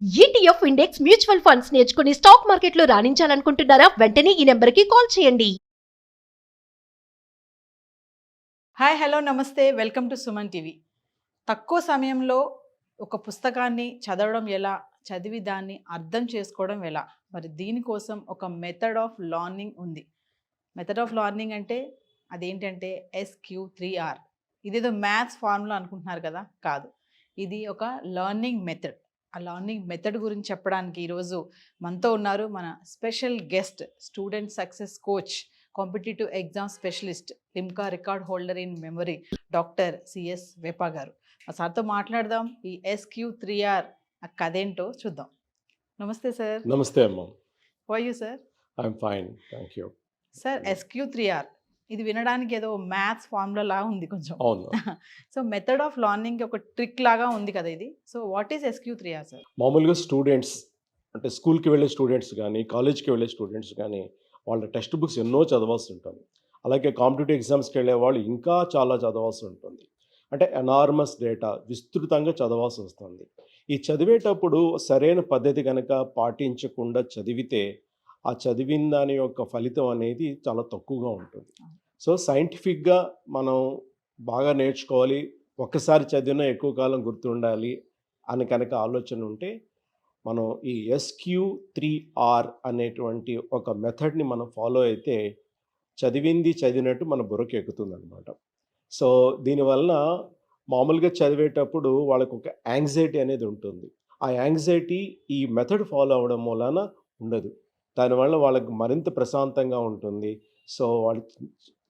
ETF index mutual funds నేర్చుకుని stock మార్కెట్లో రాణించాలనుకుంటున్నారా? వెంటనే ఈ నెంబర్కి కాల్ చేయండి. హాయ్ హలో నమస్తే వెల్కమ్ టు సుమన్ టీవీ. తక్కువ సమయంలో ఒక పుస్తకాన్ని చదవడం ఎలా, చదివి దాన్ని అర్థం చేసుకోవడం ఎలా, మరి దీనికోసం ఒక మెథడ్ ఆఫ్ లర్నింగ్ ఉంది. మెథడ్ ఆఫ్ లర్నింగ్ అంటే అదేంటంటే SQ3R. ఇదేదో మ్యాథ్స్ ఫార్ములా అనుకుంటున్నారు కదా, కాదు. ఇది ఒక లర్నింగ్ మెథడ్. ఆ లర్నింగ్ మెథడ్ గురించి చెప్పడానికి ఈరోజు మనతో ఉన్నారు మన special guest, student success coach, competitive exam specialist, Limca record holder in memory, doctor CS Vepa గారు. ఆ సార్తో మాట్లాడదాం. ఈ SQ3R ఆ కథ ఏంటో చూద్దాం. నమస్తే సార్. నమస్తే అమ్మ. How are you sir? I'm fine, thank you. Sir, SQ3R ఇది వినడానికి ఏదో మ్యాథ్స్ ఫార్ములా లాగా ఉంది కొంచెం. అవును. సో మెథడ్ ఆఫ్ లర్నింగ్ ఒక ట్రిక్ లాగా ఉంది కదా ఇది. So what is SQ3R sir? మామూలుగా స్టూడెంట్స్ అంటే స్కూల్కి వెళ్ళే స్టూడెంట్స్ కానీ కాలేజ్కి వెళ్ళే స్టూడెంట్స్ కానీ వాళ్ళ టెక్స్ట్ బుక్స్ ఎన్నో చదవాల్సి ఉంటుంది. అలాగే కాంపిటేటివ్ ఎగ్జామ్స్కి వెళ్ళే వాళ్ళు ఇంకా చాలా చదవాల్సి ఉంటుంది. అంటే ఎనార్మస్ డేటా విస్తృతంగా చదవాల్సి వస్తుంది. ఈ చదివేటప్పుడు సరైన పద్ధతి కనుక పాటించకుండా చదివితే ఆ చదివిన దాని యొక్క ఫలితం అనేది చాలా తక్కువగా ఉంటుంది. సో సైంటిఫిక్గా మనం బాగా నేర్చుకోవాలి, ఒక్కసారి చదివినా ఎక్కువ కాలం గుర్తుండాలి అని కనుక ఆలోచన ఉంటే మనం ఈ SQ3R అనేటువంటి ఒక మెథడ్ని మనం ఫాలో అయితే చదివింది చదివినట్టు మన బుర్రకి ఎక్కుతుంది అనమాట. సో దీనివల్ల మామూలుగా చదివేటప్పుడు వాళ్ళకు ఒక యాంగ్జైటీ అనేది ఉంటుంది. ఆ యాంగ్జైటీ ఈ మెథడ్ ఫాలో అవ్వడం మూలాన ఉండదు. దానివల్ల వాళ్ళకి మరింత ప్రశాంతంగా ఉంటుంది. సో వాళ్ళు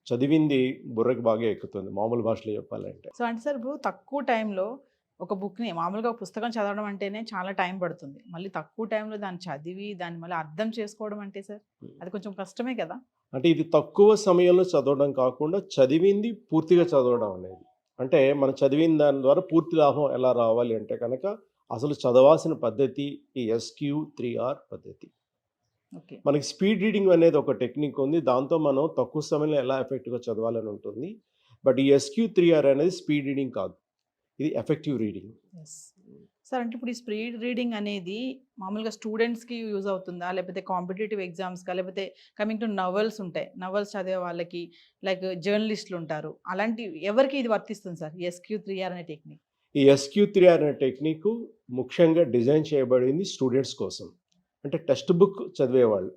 చదివింది బుర్రకి బాగా ఎక్కుతుంది, మామూలు భాషలో చెప్పాలంటే. సో అంటే సార్, ఇప్పుడు తక్కువ టైంలో ఒక బుక్ని, మామూలుగా ఒక పుస్తకం చదవడం అంటేనే చాలా టైం పడుతుంది. మళ్ళీ తక్కువ టైంలో దాన్ని చదివి దాన్ని మళ్ళీ అర్థం చేసుకోవడం అంటే సార్, అది కొంచెం కష్టమే కదా. అంటే ఇది తక్కువ సమయంలో చదవడం కాకుండా చదివింది పూర్తిగా చదవడం అనేది. అంటే మనం చదివిన దాని ద్వారా పూర్తి లాభం ఎలా రావాలి అంటే కనుక అసలు చదవాల్సిన పద్ధతి ఈ SQ3R పద్ధతి. ఓకే. మనకి స్పీడ్ రీడింగ్ అనేది ఒక టెక్నిక్ ఉంది. దాంతో మనం తక్కువ సమయంలో ఎలా ఎఫెక్టివ్గా చదవాలని ఉంటుంది. బట్ ఈ SQ3R అనేది స్పీడ్ రీడింగ్ కాదు, ఇది ఎఫెక్టివ్ రీడింగ్. సార్, అంటే ఇప్పుడు ఈ స్పీడ్ రీడింగ్ అనేది మామూలుగా స్టూడెంట్స్కి యూజ్ అవుతుందా, లేకపోతే కాంపిటేటివ్ ఎగ్జామ్స్కా, లేకపోతే కమింగ్ టు నవల్స్ ఉంటాయి, నవల్స్ చదివే వాళ్ళకి, లైక్ జర్నలిస్టులు ఉంటారు, అలాంటి ఎవరికి ఇది వర్తిస్తుంది సార్ ఈ SQ3R అనే టెక్నిక్? ఈ SQ3R అనే టెక్నిక్ ముఖ్యంగా డిజైన్ చేయబడింది స్టూడెంట్స్ కోసం, అంటే టెక్స్ట్ బుక్ చదివేవాళ్ళు.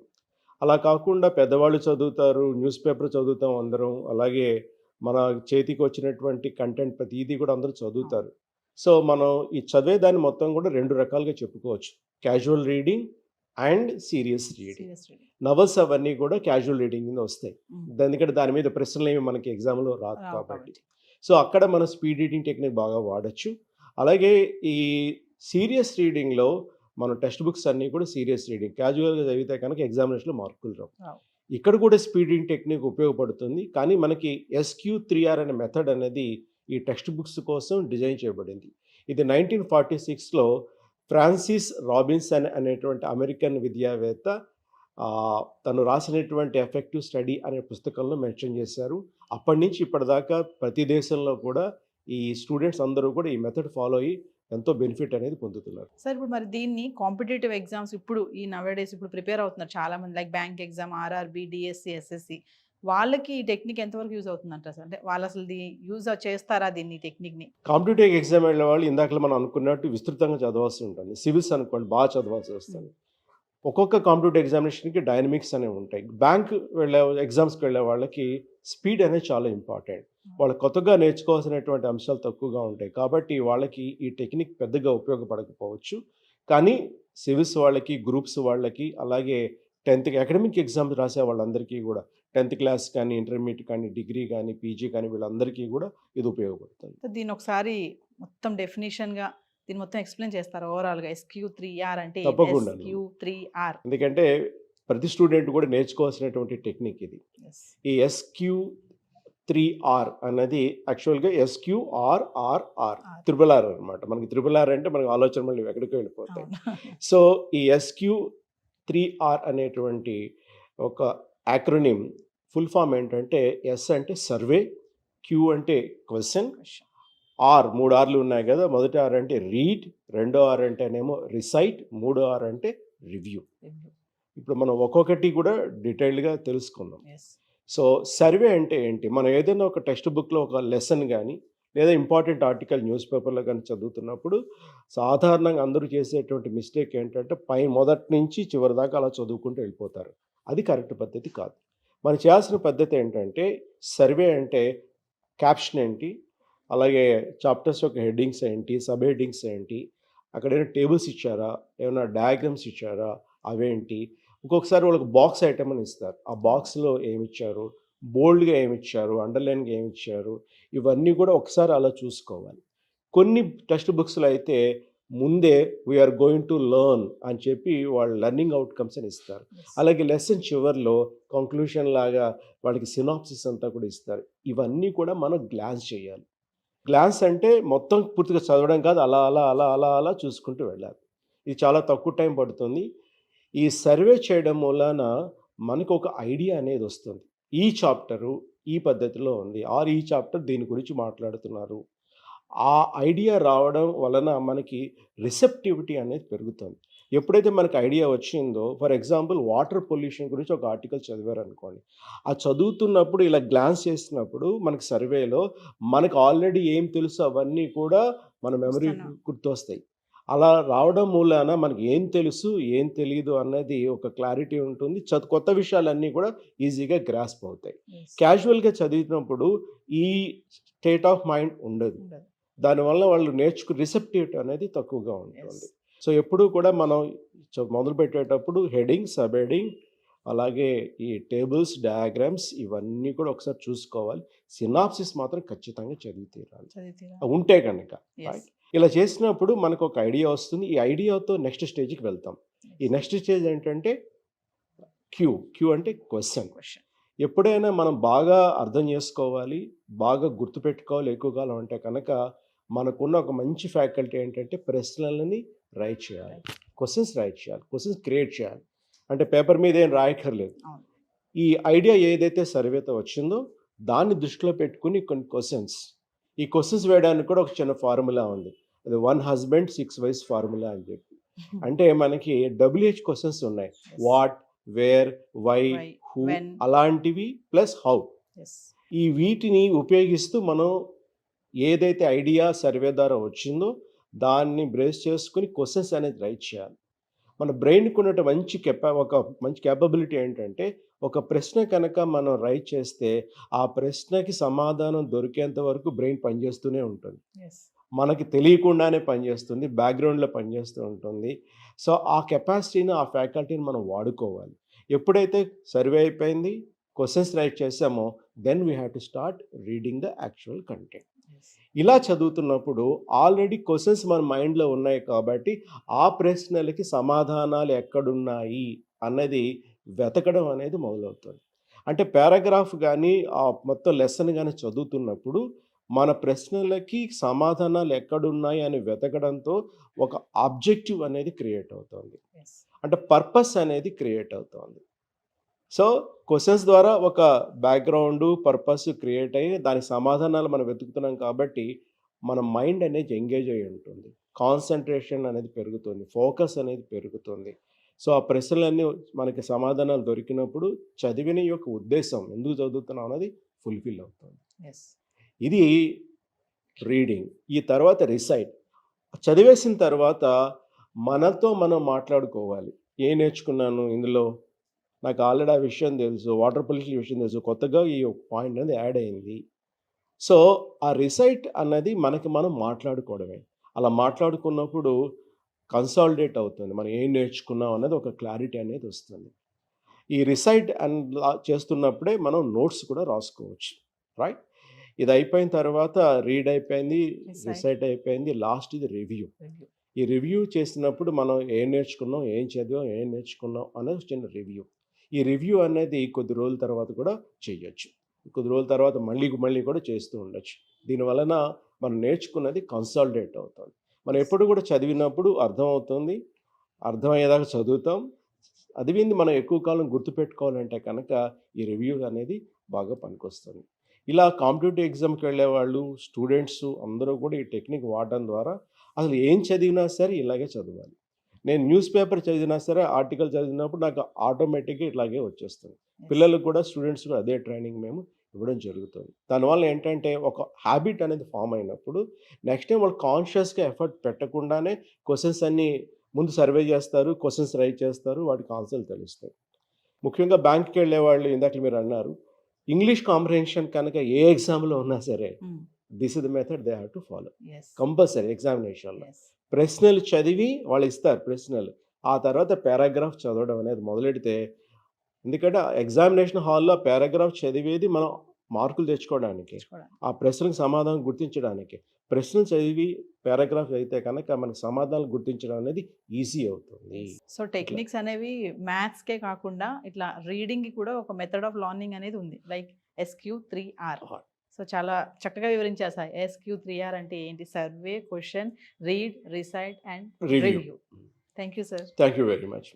అలా కాకుండా పెద్దవాళ్ళు చదువుతారు, న్యూస్ పేపర్ చదువుతాం అందరం, అలాగే మన చేతికి వచ్చినటువంటి కంటెంట్ ప్రతిదీ కూడా అందరూ చదువుతారు. సో మనం ఈ చదివేదాన్ని మొత్తం కూడా రెండు రకాలుగా చెప్పుకోవచ్చు, casual reading and serious reading. Novels అవన్నీ కూడా క్యాజువల్ రీడింగ్ కింద వస్తాయి, ఎందుకంటే దాని మీద ప్రశ్నలు ఏమి మనకి ఎగ్జామ్లో రాదు కాబట్టి. సో అక్కడ మనం స్పీడ్ రీడింగ్ టెక్నిక్ బాగా వాడచ్చు. అలాగే ఈ సీరియస్ రీడింగ్లో మనం టెక్స్ట్ బుక్స్ అన్నీ కూడా సీరియస్ రీడింగ్, క్యాజువల్గా చదివితే కనుక ఎగ్జామినేషన్లో మార్కులు రావు. ఇక్కడ కూడా స్పీడ్ రీడింగ్ టెక్నిక్ ఉపయోగపడుతుంది. కానీ మనకి SQ3R అనే మెథడ్ అనేది ఈ టెక్స్ట్ బుక్స్ కోసం డిజైన్ చేయబడింది. ఇది 1946లో ఫ్రాన్సిస్ రాబిన్సన్ అనేటువంటి అమెరికన్ విద్యావేత్త తను రాసినటువంటి ఎఫెక్టివ్ స్టడీ అనే పుస్తకంలో మెన్షన్ చేశారు. అప్పటి నుంచి ఇప్పటిదాకా ప్రతి దేశంలో కూడా ఈ స్టూడెంట్స్ అందరూ కూడా ఈ మెథడ్ ఫాలో అయ్యి ఎంతో బెనిఫిట్ అనేది పొందుతున్నారు. సార్, ఇప్పుడు మరి దీన్ని కాంపిటేటివ్ ఎగ్జామ్స్ ఇప్పుడు ఈ నవేడేస్ ఇప్పుడు ప్రిపేర్ అవుతున్నారు చాలామంది, like bank exam, RRB, DSC, SSC, వాళ్ళకి ఈ టెక్నిక్ ఎంతవరకు యూజ్ అవుతుందంట సార్? అంటే వాళ్ళు అసలు యూజ్ చేస్తారా దీన్ని, టెక్నిక్ని? కాంపిటేటివ్ ఎగ్జామ్ వెళ్ళే వాళ్ళు ఇందాక మనం అనుకున్నట్టు విస్తృతంగా చదవాల్సి ఉంటుంది. సివిల్స్ అనుకోండి, బాగా చదవాల్సి వస్తుంది. ఒక్కొక్క కాంపిటేటివ్ ఎగ్జామినేషన్కి డైనమిక్స్ అనేవి ఉంటాయి. బ్యాంక్ వెళ్ళే ఎగ్జామ్స్కి వెళ్ళే వాళ్ళకి స్పీడ్ అనేది చాలా ఇంపార్టెంట్. వాళ్ళు కొత్తగా నేర్చుకోవాల్సినటువంటి అంశాలు తక్కువగా ఉంటాయి కాబట్టి వాళ్ళకి ఈ టెక్నిక్ పెద్దగా ఉపయోగపడకపోవచ్చు. కానీ సివిల్స్ వాళ్ళకి, గ్రూప్స్ వాళ్ళకి, అలాగే 10th అకాడమిక్ ఎగ్జామ్స్ రాసే వాళ్ళందరికీ కూడా 10th క్లాస్ కానీ, ఇంటర్మీడియట్ కానీ, డిగ్రీ కానీ, PG కానీ వీళ్ళందరికీ కూడా ఇది ఉపయోగపడుతుంది. దీన్ని ఒకసారి మొత్తం డెఫినేషన్గా దీన్ని మొత్తం ఎక్స్ప్లెయిన్ చేస్తారు ఓవరాల్గా. SQ3R అంటే తప్పకుండా. SQ3R ఎందుకంటే ప్రతి స్టూడెంట్ కూడా నేర్చుకోవాల్సినటువంటి టెక్నిక్ ఇది. ఈ SQ3R అన్నది యాక్చువల్గా SQRRR, RRR అనమాట. మనకి RRR అంటే మనకి ఆలోచన మళ్ళీ ఎక్కడికో వెళ్ళిపోతాయి. సో ఈ SQ3R అనేటువంటి ఒక యాక్రోనిమ్ ఫుల్ ఫామ్ ఏంటంటే, S అంటే సర్వే, Q అంటే క్వశ్చన్, మూడు ఆర్లు ఉన్నాయి కదా. మొదటి ఆర్ అంటే రీడ్, రెండో ఆర్ అంటేనేమో రిసైట్, మూడో ఆర్ అంటే రివ్యూ. ఇప్పుడు మనం ఒక్కొక్కటి కూడా డీటెయిల్డ్గా తెలుసుకుందాం. సో సర్వే అంటే ఏంటి? మనం ఏదైనా ఒక టెక్స్ట్ బుక్లో ఒక లెసన్ కానీ లేదా ఇంపార్టెంట్ ఆర్టికల్ న్యూస్ పేపర్లో కానీ చదువుతున్నప్పుడు సాధారణంగా అందరూ చేసేటువంటి మిస్టేక్ ఏంటంటే మొదటి నుంచి చివరి దాకా అలా చదువుకుంటూ వెళ్ళిపోతారు. అది కరెక్ట్ పద్ధతి కాదు. మనం చేయాల్సిన పద్ధతి ఏంటంటే సర్వే అంటే క్యాప్షన్ ఏంటి, అలాగే చాప్టర్స్ యొక్క హెడ్డింగ్స్ ఏంటి, సబ్ హెడ్డింగ్స్ ఏంటి, అక్కడ ఏమైనా టేబుల్స్ ఇచ్చారా, ఏమైనా డయాగ్రామ్స్ ఇచ్చారా, అవేంటి. ఒక్కొక్కసారి వాళ్ళకి బాక్స్ ఐటమ్ అని ఇస్తారు. ఆ బాక్స్లో ఏమిచ్చారు, బోల్డ్గా ఏమిచ్చారు, అండర్లైన్గా ఏమిచ్చారు, ఇవన్నీ కూడా ఒకసారి అలా చూసుకోవాలి. కొన్ని టెక్స్ట్ బుక్స్లో అయితే ముందే వీఆర్ గోయింగ్ టు లెర్న్ అని చెప్పి వాళ్ళు లెర్నింగ్ అవుట్కమ్స్ అని ఇస్తారు. అలాగే లెసన్ చివర్లో కంక్లూషన్ లాగా వాళ్ళకి సినాప్సిస్ అంతా కూడా ఇస్తారు. ఇవన్నీ కూడా మనం గ్లాన్స్ చేయాలి. గ్లాన్స్ అంటే మొత్తం పూర్తిగా చదవడం కాదు, అలా అలా అలా అలా అలా చూసుకుంటూ వెళ్ళాలి. ఇది చాలా తక్కువ టైం పడుతుంది. ఈ సర్వే చేయడం వలన మనకు ఒక ఐడియా అనేది వస్తుంది. ఈ చాప్టరు ఈ పద్ధతిలో ఉంది, ఆర్ ఈ చాప్టర్ దీని గురించి మాట్లాడుతున్నారు. ఆ ఐడియా రావడం వలన మనకి రిసెప్టివిటీ అనేది పెరుగుతుంది. ఎప్పుడైతే మనకు ఐడియా వచ్చిందో, ఫర్ ఎగ్జాంపుల్ వాటర్ పొల్యూషన్ గురించి ఒక ఆర్టికల్ చదివారనుకోండి, ఆ చదువుతున్నప్పుడు ఇలా గ్లాన్స్ చేస్తున్నప్పుడు మనకి సర్వేలో మనకు ఆల్రెడీ ఏం తెలుసు అవన్నీ కూడా మన మెమరీ గుర్తొస్తాయి. అలా రావడం మూలాన మనకి ఏం తెలుసు ఏం తెలియదు అన్నది ఒక క్లారిటీ ఉంటుంది. కొత్త విషయాలన్నీ కూడా ఈజీగా గ్రాస్ప్ అవుతాయి. క్యాజువల్గా చదివినప్పుడు ఈ స్టేట్ ఆఫ్ మైండ్ ఉండదు. దానివల్ల వాళ్ళు రిసెప్టివిటీ అనేది తక్కువగా ఉంటుంది. సో ఎప్పుడూ కూడా మనం మొదలు పెట్టేటప్పుడు హెడింగ్, సబ్ హెడింగ్, అలాగే ఈ టేబుల్స్, డయాగ్రామ్స్ ఇవన్నీ కూడా ఒకసారి చూసుకోవాలి. సినాప్సిస్ మాత్రం ఖచ్చితంగా చదివి తీరాలి ఉంటే కనుక. ఇలా చేసినప్పుడు మనకు ఒక ఐడియా వస్తుంది. ఈ ఐడియాతో నెక్స్ట్ స్టేజ్కి వెళ్తాం. ఈ నెక్స్ట్ స్టేజ్ ఏంటంటే క్యూ అంటే క్వశ్చన్. ఎప్పుడైనా మనం బాగా అర్థం చేసుకోవాలి, బాగా గుర్తుపెట్టుకోవాలి ఎక్కువ కాలం అంటే కనుక మనకున్న ఒక మంచి ఫ్యాకల్టీ ఏంటంటే ప్రశ్నలని రైట్ చేయాలి, క్వశ్చన్స్ రైట్ చేయాలి, క్వశ్చన్స్ క్రియేట్ చేయాలి. అంటే పేపర్ మీద ఏం రాయక్కర్లేదు. ఈ ఐడియా ఏదైతే సర్వేతో వచ్చిందో దాన్ని దృష్టిలో పెట్టుకుని కొన్ని ఈ క్వశ్చన్స్ వేయడానికి కూడా ఒక చిన్న ఫార్ములా ఉంది. అది 1 husband 6 wives ఫార్ములా అని చెప్పి. అంటే మనకి WH క్వశ్చన్స్ ఉన్నాయి. వాట్, వేర్, వై, హూ, అలాంటివి ప్లస్ హౌ. ఈ వీటిని ఉపయోగిస్తూ మనం ఏదైతే ఐడియా సర్వే ద్వారా వచ్చిందో దాన్ని బ్రేస్ చేసుకుని క్వశ్చన్స్ అనేది రైట్ చేయాలి. మన బ్రెయిన్కి ఉన్నట్టు ఒక మంచి కేపబిలిటీ ఏంటంటే ఒక ప్రశ్న కనుక మనం రైట్ చేస్తే ఆ ప్రశ్నకి సమాధానం దొరికేంత వరకు బ్రెయిన్ పనిచేస్తూనే ఉంటుంది. మనకి తెలియకుండానే పనిచేస్తుంది, బ్యాక్గ్రౌండ్లో పనిచేస్తూ ఉంటుంది. సో ఆ కెపాసిటీని, ఆ ఫ్యాకల్టీని మనం వాడుకోవాలి. ఎప్పుడైతే సర్వే అయిపోయింది, క్వశ్చన్స్ రైట్ చేసామో then we have to start reading the actual content. ఇలా చదువుతున్నప్పుడు ఆల్రెడీ క్వశ్చన్స్ మన మైండ్లో ఉన్నాయి కాబట్టి ఆ ప్రశ్నలకి సమాధానాలు ఎక్కడున్నాయి అన్నది వెతకడం అనేది మొదలవుతుంది. అంటే పారాగ్రాఫ్ కానీ ఆ మొత్తం లెసన్ కానీ చదువుతున్నప్పుడు మన ప్రశ్నలకి సమాధానాలు ఎక్కడున్నాయి అని వెతకడంతో ఒక ఆబ్జెక్టివ్ అనేది క్రియేట్ అవుతుంది. అంటే పర్పస్ అనేది క్రియేట్ అవుతుంది. సో క్వశ్చన్స్ ద్వారా ఒక బ్యాక్గ్రౌండ్, పర్పస్ క్రియేట్ అయ్యి దానికి సమాధానాలు మనం వెతుకుతున్నాం కాబట్టి మన మైండ్ అనేది ఎంగేజ్ అయి ఉంటుంది, కాన్సన్ట్రేషన్ అనేది పెరుగుతుంది, ఫోకస్ అనేది పెరుగుతుంది. సో ఆ ప్రశ్నలన్నీ మనకి సమాధానాలు దొరికినప్పుడు చదివిన యొక్క ఉద్దేశం ఎందుకు చదువుతున్నాం అనేది ఫుల్ఫిల్ అవుతుంది. ఇది రీడింగ్. ఈ తర్వాత రిసైట్. చదివేసిన తర్వాత మనతో మనం మాట్లాడుకోవాలి. ఏం నేర్చుకున్నాను ఇందులో, నాకు ఆల్రెడీ ఆ విషయం తెలుసు, వాటర్ పొల్యూషన్ విషయం తెలుసు, కొత్తగా ఈ పాయింట్ అనేది యాడ్ అయింది. సో ఆ రిసైట్ అన్నది మనకి మనం మాట్లాడుకోవడమే. అలా మాట్లాడుకున్నప్పుడు కన్సాలిడేట్ అవుతుంది, మనం ఏం నేర్చుకున్నాం అన్నది ఒక క్లారిటీ అనేది వస్తుంది. ఈ రిసైట్ చేస్తున్నప్పుడే మనం నోట్స్ కూడా రాసుకోవచ్చు, రైట్? ఇది అయిపోయిన తర్వాత రీడ్ అయిపోయింది, రిసైట్ అయిపోయింది, లాస్ట్ ఇది రివ్యూ. ఈ రివ్యూ చేసినప్పుడు మనం ఏం నేర్చుకున్నాం, ఏం చదివాం, ఏం నేర్చుకున్నాం అనేది చిన్న రివ్యూ. ఈ రివ్యూ అనేది కొద్ది రోజుల తర్వాత కూడా చేయొచ్చు, కొద్ది రోజుల తర్వాత మళ్ళీ కూడా చేస్తూ ఉండొచ్చు. దీనివలన మనం నేర్చుకున్నది కన్సాలిడేట్ అవుతుంది. మనం ఎప్పుడు కూడా చదివినప్పుడు అర్థమవుతుంది, అర్థమయ్యేదాకా చదువుతాం. చదివింది మనం ఎక్కువ కాలం గుర్తుపెట్టుకోవాలంటే కనుక ఈ రివ్యూ అనేది బాగా పనికొస్తుంది. ఇలా కాంపిటేటివ్ ఎగ్జామ్కి వెళ్ళే వాళ్ళు స్టూడెంట్స్ అందరూ కూడా ఈ టెక్నిక్ వాడడం ద్వారా అసలు ఏం చదివినా సరే ఇలాగే చదవాలి. నేను న్యూస్ పేపర్ చదివినా సరే ఆర్టికల్ చదివినప్పుడు నాకు ఆటోమేటిక్గా ఇట్లాగే వచ్చేస్తుంది. పిల్లలకు కూడా స్టూడెంట్స్ కూడా అదే ట్రైనింగ్ మేము ఇవ్వడం జరుగుతుంది. దానివల్ల ఏంటంటే ఒక హ్యాబిట్ అనేది ఫామ్ అయినప్పుడు నెక్స్ట్ టైం వాళ్ళు కాన్షియస్గా ఎఫర్ట్ పెట్టకుండానే క్వశ్చన్స్ అన్నీ ముందు సర్వే చేస్తారు, క్వశ్చన్స్ రైట్ చేస్తారు, వాటికి ఆన్సర్లు తెలుస్తాయి. ముఖ్యంగా బ్యాంక్కి వెళ్ళే వాళ్ళు ఇందాక మీరు అన్నారు, ఇంగ్లీష్ కాంప్రహెన్షన్ కనుక ఏ ఎగ్జామ్లో ఉన్నా సరే this is the method they have to follow as compulsory. ఎగ్జామినేషన్లో ఎస్ ప్రశ్నలు చదివి వాళ్ళు ఇస్తారు ప్రశ్నలు, ఆ తర్వాత పారాగ్రాఫ్ చదవడం అనేది మొదలెడితే, ఎందుకంటే ఎగ్జామినేషన్ హాల్లో పారాగ్రాఫ్ చదివేది మనం మార్కులు తెచ్చుకోవడానికి, ఆ ప్రశ్నకు సమాధానం గుర్తించడానికి. ప్రశ్నలు చదివి పారాగ్రాఫ్ అయితే కనుక మనకు సమాధానం గుర్తించడం అనేది ఈజీ అవుతుంది. సో టెక్నిక్స్ అనేవి మ్యాథ్స్కే కాకుండా ఇట్లా రీడింగ్కి కూడా ఒక మెథడ్ ఆఫ్ లర్నింగ్ అనేది ఉంది, లైక్ SQ3R. సో చాలా చక్కగా వివరించారు సార్. SQ3R అంటే ఏంటి? Survey, question, read, recite and Review. Review. Thank you sir. Thank you very much.